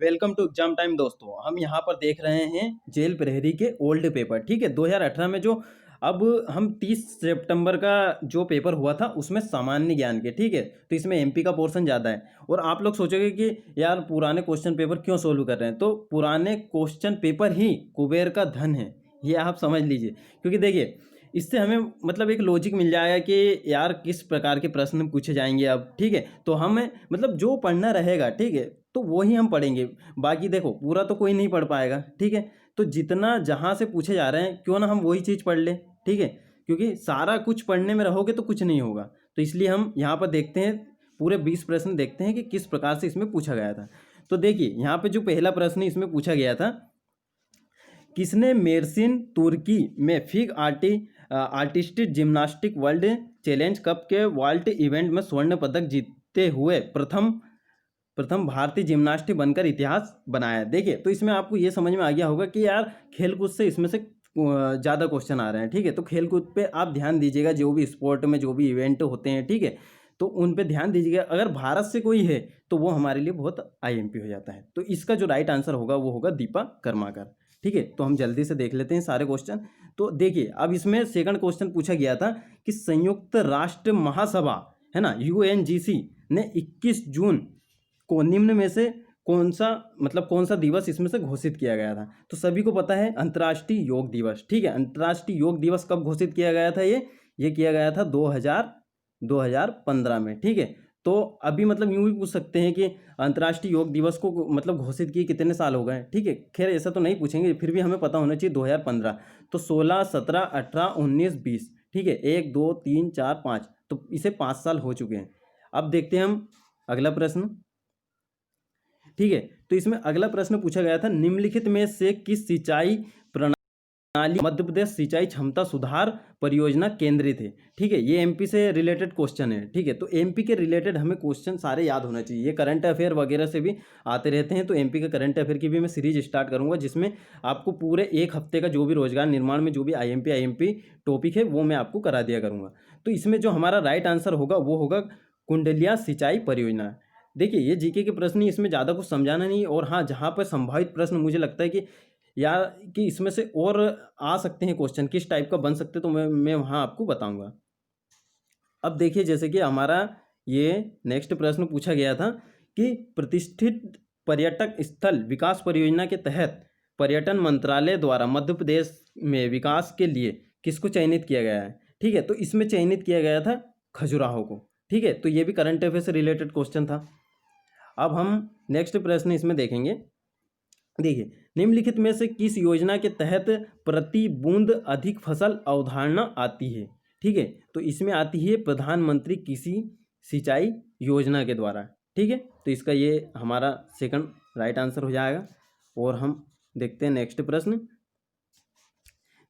Welcome to exam time दोस्तों। हम यहाँ पर देख रहे हैं जेल प्रहरी के ओल्ड पेपर। ठीक है, 2018 में जो अब हम 30 सितंबर का जो पेपर हुआ था उसमें सामान्य ज्ञान के, ठीक है, तो इसमें एमपी का पोर्शन ज़्यादा है। और आप लोग सोचोगे कि यार पुराने क्वेश्चन पेपर क्यों सोल्व कर रहे हैं, तो पुराने क्वेश्चन पेपर ही कुबेर का धन है, ये आप समझ लीजिए। क्योंकि देखिए इससे हमें मतलब एक लॉजिक मिल जाएगा कि यार किस प्रकार के प्रश्न पूछे जाएंगे अब। ठीक है, तो हमें मतलब जो पढ़ना रहेगा, ठीक है, तो वो ही हम पढ़ेंगे। बाकी देखो पूरा तो कोई नहीं पढ़ पाएगा, ठीक है, तो जितना जहाँ से पूछे जा रहे हैं क्यों ना हम वही चीज़ पढ़ लें। ठीक है, क्योंकि सारा कुछ पढ़ने में रहोगे तो कुछ नहीं होगा। तो इसलिए हम यहाँ पर देखते हैं, पूरे 20 प्रश्न देखते हैं कि किस प्रकार से इसमें पूछा गया था। तो देखिए यहाँ पे जो पहला प्रश्न इसमें पूछा गया था, किसने मेर्सिन तुर्की में fig artistic gymnastic world challenge cup के वॉल्ट इवेंट में स्वर्ण पदक जीतते हुए प्रथम भारतीय जिम्नास्ट बनकर इतिहास बनाया। देखिए तो इसमें आपको ये समझ में आ गया होगा कि यार खेलकूद से इसमें से ज़्यादा क्वेश्चन आ रहे हैं। ठीक है, तो खेलकूद पे आप ध्यान दीजिएगा, जो भी स्पोर्ट में जो भी इवेंट होते हैं, ठीक है, तो उन पे ध्यान दीजिएगा। अगर भारत से कोई है तो वो हमारे लिए बहुत आईएमपी हो जाता है। तो इसका जो राइट आंसर होगा वो होगा दीपा कर्माकर। ठीक है, तो हम जल्दी से देख लेते हैं सारे क्वेश्चन। तो देखिए अब इसमें सेकंड क्वेश्चन पूछा गया था कि संयुक्त राष्ट्र महासभा है ना, यूएनजीसी ने 21 जून को निम्न में से कौन सा दिवस इसमें से घोषित किया गया था। तो सभी को पता है अंतर्राष्ट्रीय योग दिवस। ठीक है, अंतर्राष्ट्रीय योग दिवस कब घोषित किया गया था, ये किया गया था 2015 में। ठीक है, तो अभी मतलब यूं भी पूछ सकते हैं कि अंतर्राष्ट्रीय योग दिवस को मतलब घोषित किए कितने साल हो गए। ठीक है, खैर ऐसा तो नहीं पूछेंगे, फिर भी हमें पता होना चाहिए 2015। तो 16, 17, 18, 19, 20। ठीक है, 1, 2, 3, 4, 5, तो इसे 5 साल हो चुके हैं। अब देखते हैं हम अगला प्रश्न। ठीक है, तो इसमें अगला प्रश्न पूछा गया था, निम्नलिखित में से किस सिंचाई प्रणाली मध्य प्रदेश सिंचाई क्षमता सुधार परियोजना केंद्रित है। ठीक है, ये एमपी से रिलेटेड क्वेश्चन है। ठीक है, तो एमपी के रिलेटेड हमें क्वेश्चन सारे याद होना चाहिए, ये करंट अफेयर वगैरह से भी आते रहते हैं। तो एमपी के करंट अफेयर की भी मैं सीरीज स्टार्ट करूंगा, जिसमें आपको पूरे एक हफ्ते का जो भी रोजगार निर्माण में जो भी आईएमपी टॉपिक है वो मैं आपको करा दिया करूंगा। तो इसमें जो हमारा राइट आंसर होगा वो होगा कुंडलिया सिंचाई परियोजना। देखिए ये जीके के प्रश्न ही, इसमें ज़्यादा कुछ समझाना नहीं। और हाँ, जहाँ पर संभावित प्रश्न मुझे लगता है कि यार कि इसमें से और आ सकते हैं क्वेश्चन, किस टाइप का बन सकते, तो मैं वहाँ आपको बताऊंगा। अब देखिए जैसे कि हमारा ये नेक्स्ट प्रश्न पूछा गया था कि प्रतिष्ठित पर्यटक स्थल विकास परियोजना के तहत पर्यटन मंत्रालय द्वारा मध्य प्रदेश में विकास के लिए किसको चयनित किया गया है। ठीक है, तो इसमें चयनित किया गया था खजुराहो को। ठीक है, तो ये भी करंट अफेयर से रिलेटेड क्वेश्चन था। अब हम नेक्स्ट प्रश्न इसमें देखेंगे। देखिए निम्नलिखित में से किस योजना के तहत प्रति बूंद अधिक फसल अवधारणा आती है। ठीक है, तो इसमें आती है प्रधानमंत्री कृषि सिंचाई योजना के द्वारा। ठीक है, तो इसका ये हमारा सेकंड राइट आंसर हो जाएगा। और हम देखते हैं नेक्स्ट प्रश्न।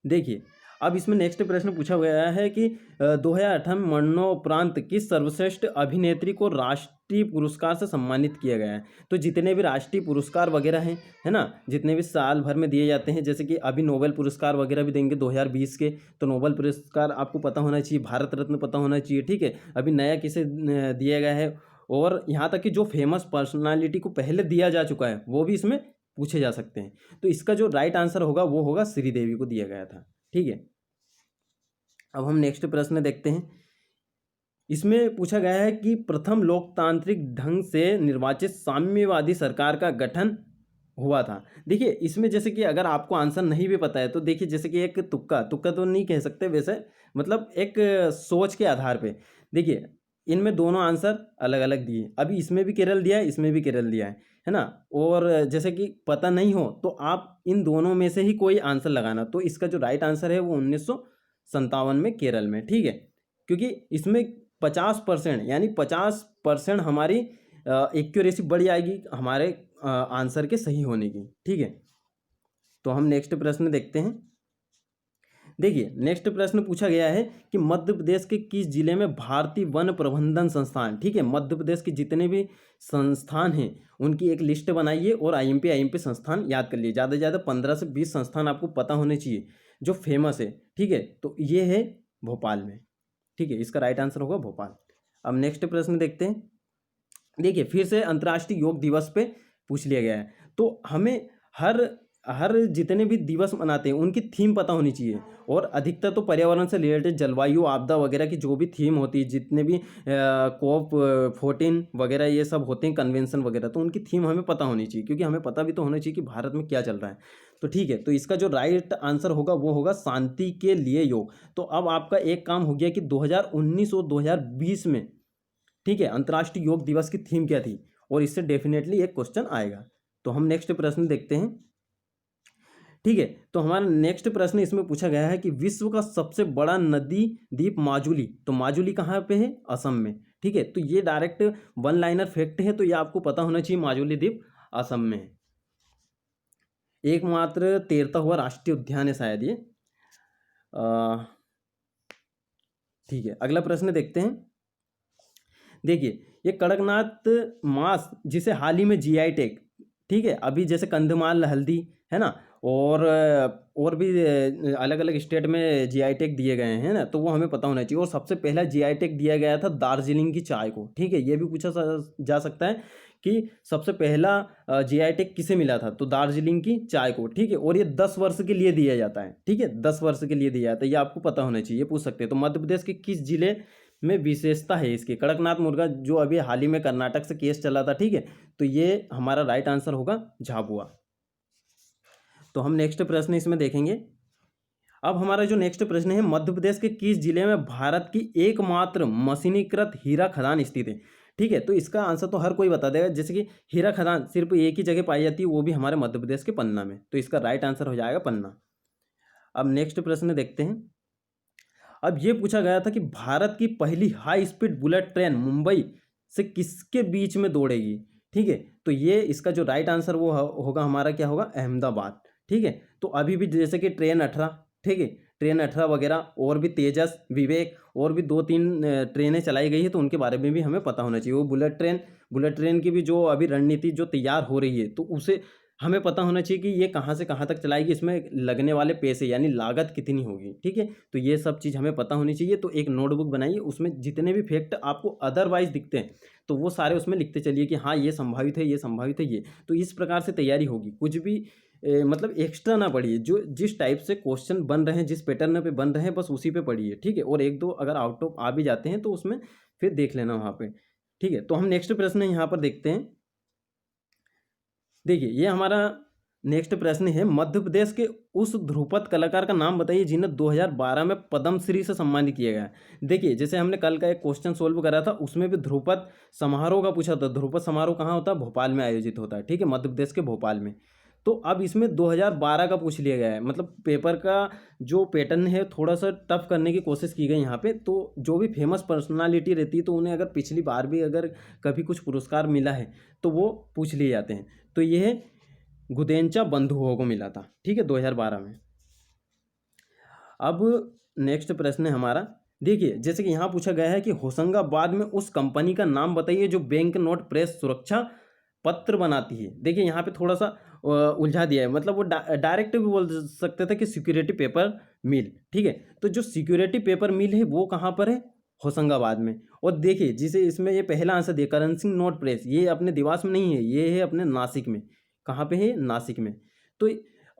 देखिए अब इसमें नेक्स्ट प्रश्न पूछा गया है कि 2018 में मरणोपरांत किस सर्वश्रेष्ठ अभिनेत्री को राष्ट्रीय पुरस्कार से सम्मानित किया गया है। तो जितने भी राष्ट्रीय पुरस्कार वगैरह हैं, है ना, जितने भी साल भर में दिए जाते हैं, जैसे कि अभी नोबेल पुरस्कार वगैरह भी देंगे 2020 के, तो नोबेल पुरस्कार आपको पता होना चाहिए, भारत रत्न पता होना चाहिए। ठीक है, अभी नया किसे दिया गया है, और यहाँ तक कि जो फेमस पर्सनालिटी को पहले दिया जा चुका है वो भी इसमें पूछे जा सकते हैं। तो इसका जो राइट आंसर होगा वो होगा श्रीदेवी को दिया गया था। ठीक है, अब हम नेक्स्ट प्रश्न देखते हैं। इसमें पूछा गया है कि प्रथम लोकतांत्रिक ढंग से निर्वाचित साम्यवादी सरकार का गठन हुआ था। देखिए इसमें जैसे कि अगर आपको आंसर नहीं भी पता है तो देखिए, जैसे कि एक तुक्का तुक्का तो नहीं कह सकते वैसे, मतलब एक सोच के आधार पे देखिए इनमें दोनों आंसर अलग अलग दिए। अभी इसमें भी केरल दिया है, इसमें भी केरल दिया है ना। और जैसे कि पता नहीं हो तो आप इन दोनों में से ही कोई आंसर लगाना। तो इसका जो राइट आंसर है वो 1957 में केरल में। ठीक है, क्योंकि इसमें 50% यानी 50% हमारी एक्यूरेसी बढ़ जाएगी हमारे आंसर के सही होने की। ठीक है, तो हम नेक्स्ट प्रश्न देखते हैं। देखिए नेक्स्ट प्रश्न पूछा गया है कि मध्य प्रदेश के किस जिले में भारतीय वन प्रबंधन संस्थान। ठीक है, मध्य प्रदेश के जितने भी संस्थान हैं उनकी एक लिस्ट बनाइए और आईएमपी संस्थान याद कर लिए। ज़्यादा से ज़्यादा 15 से 20 संस्थान आपको पता होने चाहिए जो फेमस है। ठीक है, तो ये है भोपाल में। ठीक है, इसका राइट आंसर होगा भोपाल। अब नेक्स्ट प्रश्न देखते हैं। देखिए फिर से अंतर्राष्ट्रीय योग दिवस पे पूछ लिया गया है। तो हमें हर हर जितने भी दिवस मनाते हैं उनकी थीम पता होनी चाहिए, और अधिकतर तो पर्यावरण से रिलेटेड जलवायु आपदा वगैरह की जो भी थीम होती है, जितने भी कोप 14 वगैरह ये सब होते हैं कन्वेंशन वगैरह, तो उनकी थीम हमें पता होनी चाहिए, क्योंकि हमें पता भी तो होना चाहिए कि भारत में क्या चल रहा है। तो ठीक है, तो इसका जो राइट आंसर होगा वो होगा शांति के लिए योग। तो अब आपका एक काम हो गया कि 2019 और 2020 में, ठीक है, अंतर्राष्ट्रीय योग दिवस की थीम क्या थी, और इससे डेफिनेटली एक क्वेश्चन आएगा। तो हम नेक्स्ट प्रश्न देखते हैं। ठीक है, तो हमारा नेक्स्ट प्रश्न इसमें पूछा गया है कि विश्व का सबसे बड़ा नदी द्वीप माजुली, तो माजुली कहाँ पे है, असम में। ठीक है, तो ये डायरेक्ट वन लाइनर फैक्ट है, तो ये आपको पता होना चाहिए, माजुली द्वीप असम में है। एकमात्र तैरता हुआ राष्ट्रीय उद्यान है शायद ये। ठीक है, अगला प्रश्न देखते हैं। देखिए, ये कड़कनाथ मांस जिसे हाल ही में जीआई टैग, ठीक है, अभी जैसे कंधमाल हल्दी है ना, और भी अलग अलग स्टेट में जीआई टैग दिए गए हैं ना, तो वो हमें पता होना चाहिए। और सबसे पहला जीआई टैग दिया गया था दार्जिलिंग की चाय को। ठीक है, ये भी पूछा जा सकता है कि सबसे पहला जीआई टैग किसे मिला था, तो दार्जिलिंग की चाय को। ठीक है, और ये 10 वर्ष के लिए दिया जाता है। ठीक है, 10 वर्ष के लिए दिया जाता है, ये आपको पता होना चाहिए, पूछ सकते हैं। तो मध्य प्रदेश के किस जिले में विशेषता है इसकी, कड़कनाथ मुर्गा, जो अभी हाल ही में कर्नाटक से केस चला था। ठीक है, तो ये हमारा राइट आंसर होगा झाबुआ। तो हम नेक्स्ट प्रश्न इसमें देखेंगे। अब हमारा जो नेक्स्ट प्रश्न है, मध्य प्रदेश के किस जिले में भारत की एकमात्र मशीनीकृत हीरा खदान स्थित है। ठीक है, तो इसका आंसर तो हर कोई बता देगा, जैसे कि हीरा खदान सिर्फ एक ही जगह पाई जाती है, वो भी हमारे मध्य प्रदेश के पन्ना में। तो इसका राइट आंसर हो जाएगा पन्ना। अब नेक्स्ट प्रश्न देखते हैं। अब ये पूछा गया था कि भारत की पहली high speed bullet train Mumbai से किसके बीच में दौड़ेगी। ठीक है, तो ये इसका जो राइट आंसर वो होगा हमारा, क्या होगा, अहमदाबाद। ठीक है, तो अभी भी जैसे कि ट्रेन 18, ठीक है, ट्रेन 18 वगैरह, और भी तेजस, विवेक, और भी 2-3 ट्रेनें चलाई गई है, तो उनके बारे में भी हमें पता होना चाहिए। वो बुलेट ट्रेन की भी जो अभी रणनीति जो तैयार हो रही है, तो उसे हमें पता होना चाहिए कि ये कहाँ से कहाँ तक चलाएगी, इसमें लगने वाले पैसे यानी लागत कितनी होगी। ठीक है, तो ये सब चीज़ हमें पता होनी चाहिए। तो एक नोटबुक बनाइए, उसमें जितने भी फैक्ट आपको अदरवाइज दिखते हैं, तो वो सारे उसमें लिखते चलिए कि हाँ ये संभावित है, ये संभावित है, ये। तो इस प्रकार से तैयारी होगी, कुछ भी मतलब एक्स्ट्रा ना पढ़िए, जो जिस टाइप से क्वेश्चन बन रहे हैं, जिस पैटर्न पे बन रहे हैं, बस उसी पे पढ़िए। ठीक है, और एक दो अगर आउट ऑफ आ भी जाते हैं तो उसमें फिर देख लेना वहाँ पे। ठीक है, तो हम नेक्स्ट प्रश्न यहाँ पर देखते हैं। देखिए, ये हमारा नेक्स्ट प्रश्न है, मध्य प्रदेश के उस ध्रुपद कलाकार का नाम बताइए जिन्हें 2012 में पद्मश्री से सम्मानित किया गया। देखिए, जैसे हमने कल का एक क्वेश्चन सोल्व करा था, उसमें भी ध्रुपद समारोह का पूछा था। ध्रुपद समारोह कहाँ होता है, भोपाल में आयोजित होता है। ठीक है, मध्य प्रदेश के भोपाल में। तो अब इसमें 2012 का पूछ लिया गया है, मतलब पेपर का जो पैटर्न है थोड़ा सा टफ करने की कोशिश की गई यहाँ पे। तो जो भी फेमस पर्सनालिटी रहती है, तो उन्हें अगर पिछली बार भी अगर कभी कुछ पुरस्कार मिला है तो वो पूछ लिए जाते हैं। तो ये गुदेंचा बंधुओं को मिला था। ठीक है, 2012 में। अब नेक्स्ट प्रश्न है हमारा। देखिए, जैसे कि यहाँ पूछा गया है कि होशंगाबाद में उस कंपनी का नाम बताइए जो बैंक नोट प्रेस सुरक्षा पत्र बनाती है। देखिए, यहाँ पे थोड़ा सा उलझा दिया है, मतलब वो डायरेक्ट भी बोल सकते थे कि सिक्योरिटी पेपर मिल। ठीक है, तो जो सिक्योरिटी पेपर मिल है वो कहाँ पर है, होशंगाबाद में। और देखिए, जिसे इसमें ये पहला आंसर दिया, करेंसी नोट प्रेस, ये अपने देवास में नहीं है, ये है अपने नासिक में। कहाँ पे है, नासिक में। तो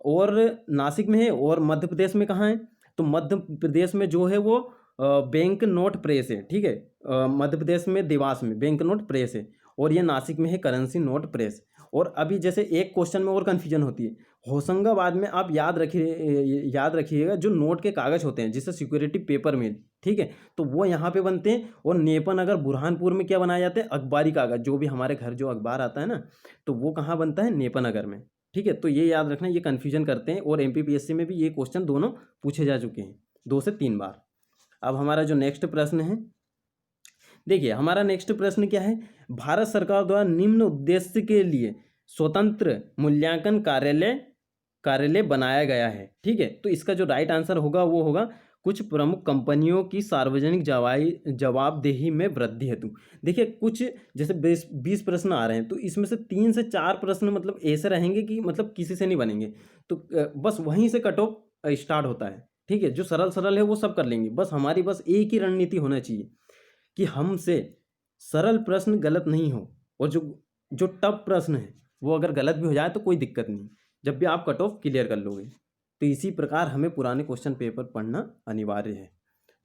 और नासिक में है, और मध्य प्रदेश में कहाँ है, तो मध्य प्रदेश में जो है वो बैंक नोट प्रेस है। ठीक है, मध्य प्रदेश में देवास में बैंक नोट प्रेस है, और ये नासिक में है करेंसी नोट प्रेस। और अभी जैसे एक क्वेश्चन में और कन्फ्यूजन होती है, होशंगाबाद में आप याद रखिएगा जो नोट के कागज होते हैं, जिससे सिक्योरिटी पेपर मिल। ठीक है, तो वो यहाँ पे बनते हैं। और नेपन अगर बुरहानपुर में क्या बनाए जाते हैं, अखबारी कागज, जो भी हमारे घर जो अखबार आता है ना, तो वो कहाँ बनता है, नेपन नगर में। ठीक है, तो ये याद रखना, ये कन्फ्यूजन करते हैं, और एमपीपीएससी में भी ये क्वेश्चन दोनों पूछे जा चुके हैं 2 से 3 बार। अब हमारा जो नेक्स्ट प्रश्न है, देखिए हमारा नेक्स्ट प्रश्न क्या है, भारत सरकार द्वारा निम्न उद्देश्य के लिए स्वतंत्र मूल्यांकन कार्यालय बनाया गया है। ठीक है, तो इसका जो राइट आंसर होगा वो होगा कुछ प्रमुख कंपनियों की सार्वजनिक जवाबदेही में वृद्धि हेतु। देखिए, कुछ जैसे 20 प्रश्न आ रहे हैं, तो इसमें से 3 से 4 प्रश्न मतलब ऐसे रहेंगे कि मतलब किसी से नहीं बनेंगे। तो बस वहीं से कट ऑफ स्टार्ट होता है। ठीक है, जो सरल है वो सब कर लेंगे, बस हमारी बस एक ही रणनीति होना चाहिए कि हमसे सरल प्रश्न गलत नहीं हो, और जो टफ प्रश्न है वो अगर गलत भी हो जाए तो कोई दिक्कत नहीं, जब भी आप कट ऑफ क्लियर कर लोगे। तो इसी प्रकार हमें पुराने क्वेश्चन पेपर पढ़ना अनिवार्य है।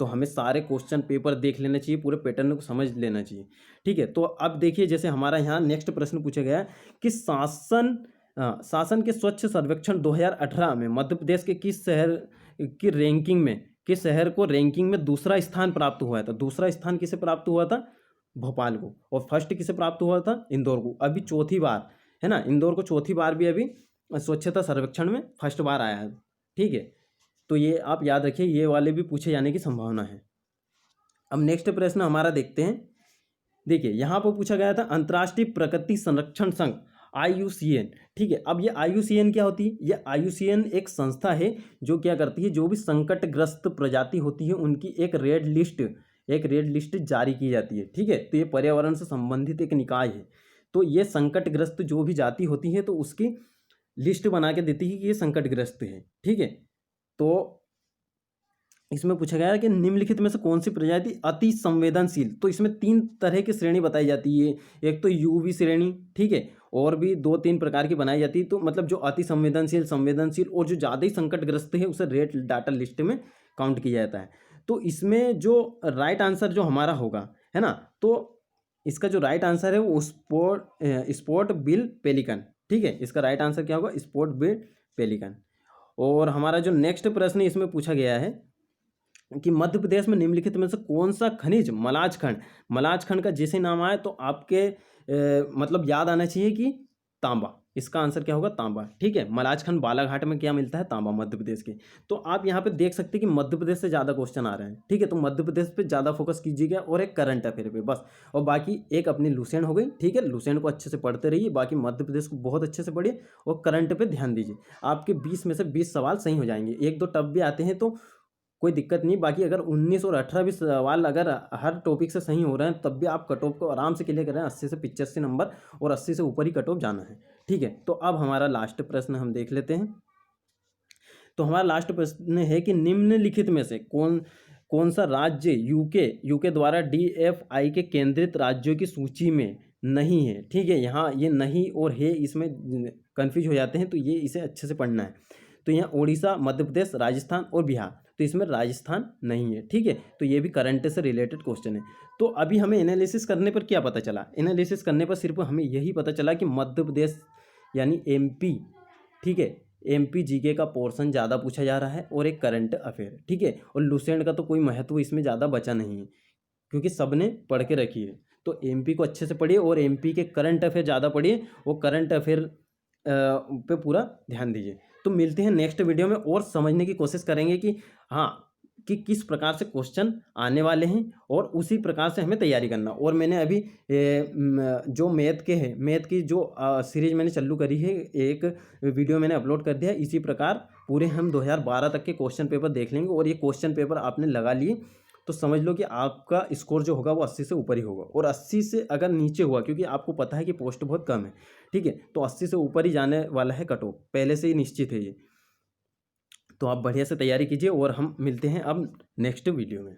तो हमें सारे क्वेश्चन पेपर देख लेना चाहिए, पूरे पैटर्न को समझ लेना चाहिए, ठीक है। तो अब देखिए, जैसे हमारा यहाँ नेक्स्ट प्रश्न पूछा गया है कि शासन के स्वच्छ सर्वेक्षण 2018 में मध्य प्रदेश के किस शहर की रैंकिंग में, किस शहर को रैंकिंग में दूसरा स्थान प्राप्त हुआ था। दूसरा स्थान किसे प्राप्त हुआ था, भोपाल को, और फर्स्ट किसे प्राप्त हुआ था, इंदौर को। अभी चौथी बार है ना, इंदौर को चौथी बार भी अभी स्वच्छता सर्वेक्षण में फर्स्ट बार आया है, ठीक है। तो ये आप याद रखिए, ये वाले भी पूछे जाने की संभावना है। अब नेक्स्ट प्रश्न हमारा देखते हैं। देखिए यहाँ पर पूछा गया था अंतर्राष्ट्रीय प्रकृति संरक्षण संघ IUCN, ठीक है। अब ये IUCN क्या होती है, ये IUCN एक संस्था है जो क्या करती है, जो भी संकटग्रस्त प्रजाति होती है उनकी एक रेड लिस्ट जारी की जाती है, ठीक है। तो ये पर्यावरण से संबंधित एक निकाय है। तो ये संकटग्रस्त जो भी जाति होती है तो उसकी लिस्ट बना के देती है कि ये संकटग्रस्त है, ठीक है। तो इसमें पूछा गया है कि निम्नलिखित में से कौन सी प्रजाति अति संवेदनशील। तो इसमें 3 तरह की श्रेणी बताई जाती है, एक तो UV श्रेणी, ठीक है, और भी 2-3 प्रकार की बनाई जाती है। तो मतलब जो अति संवेदनशील और जो ज़्यादा ही संकटग्रस्त है उसे रेड डाटा लिस्ट में काउंट किया जाता है। तो इसमें जो राइट आंसर जो हमारा होगा, है ना, तो इसका जो राइट आंसर है वो स्पॉट बिल पेलिकन, ठीक है। इसका राइट आंसर क्या होगा, स्पॉट बिल पेलिकन। और हमारा जो नेक्स्ट प्रश्न इसमें पूछा गया है कि मध्य प्रदेश में निम्नलिखित में से कौन सा खनिज मलाज खंड का जैसे नाम आए तो आपके मतलब याद आना चाहिए कि तांबा। इसका आंसर क्या होगा, तांबा, ठीक है। मलाज खंड बालाघाट में क्या मिलता है, तांबा, मध्य प्रदेश के। तो आप यहाँ पे देख सकते हैं कि मध्य प्रदेश से ज़्यादा क्वेश्चन आ रहे हैं, ठीक है। तो मध्य प्रदेश पे ज़्यादा फोकस कीजिएगा और एक करंट अफेयर पे बस, और बाकी एक अपनी लुसेंट हो गई, ठीक है। लुसेंट को अच्छे से पढ़ते रहिए, बाकी मध्य प्रदेश को बहुत अच्छे से पढ़िए और करंट पे ध्यान दीजिए। आपके 20 में से 20 सवाल सही हो जाएंगे, 1-2 टफ भी आते हैं तो कोई दिक्कत नहीं। बाकी अगर 19 और 18 भी सवाल अगर हर टॉपिक से सही हो रहे हैं तब भी आप कट ऑफ को आराम से क्लियर कर रहे हैं, 80 से 85 नंबर, और 80 से ऊपर ही कट ऑफ जाना है, ठीक है। तो अब हमारा लास्ट प्रश्न हम देख लेते हैं। तो हमारा लास्ट प्रश्न है कि निम्नलिखित में से कौन सा राज्य यूके द्वारा DFI के केंद्रित राज्यों की सूची में नहीं है, ठीक है। यहाँ ये नहीं और है इसमें कन्फ्यूज हो जाते हैं, तो ये इसे अच्छे से पढ़ना है। तो यहाँ उड़ीसा, मध्य प्रदेश, राजस्थान और बिहार, तो इसमें राजस्थान नहीं है, ठीक है। तो ये भी करंट से रिलेटेड क्वेश्चन है। तो अभी हमें एनालिसिस करने पर क्या पता चला, एनालिसिस करने पर सिर्फ हमें यही पता चला कि मध्य प्रदेश यानी MP, ठीक है, MP GK का पोर्शन ज़्यादा पूछा जा रहा है और एक करंट अफेयर, ठीक है। और लुसेंट का तो कोई महत्व इसमें ज़्यादा बचा नहीं है क्योंकि सबने पढ़ के रखी है। तो MP को अच्छे से पढ़िए और MP के करंट अफेयर ज़्यादा पढ़िए और करंट अफेयर पे पूरा ध्यान दीजिए। तो मिलते हैं नेक्स्ट वीडियो में और समझने की कोशिश करेंगे कि हाँ, कि किस प्रकार से क्वेश्चन आने वाले हैं और उसी प्रकार से हमें तैयारी करना। और मैंने अभी जो मैथ की जो सीरीज मैंने चालू करी है, एक वीडियो मैंने अपलोड कर दिया है। इसी प्रकार पूरे हम 2012 तक के क्वेश्चन पेपर देख लेंगे और ये क्वेश्चन पेपर आपने लगा लिए तो समझ लो कि आपका स्कोर जो होगा वो 80 से ऊपर ही होगा। और 80 से अगर नीचे हुआ, क्योंकि आपको पता है कि पोस्ट बहुत कम है, ठीक है, तो 80 से ऊपर ही जाने वाला है कट ऑफ, पहले से ही निश्चित है ये। तो आप बढ़िया से तैयारी कीजिए और हम मिलते हैं अब नेक्स्ट वीडियो में।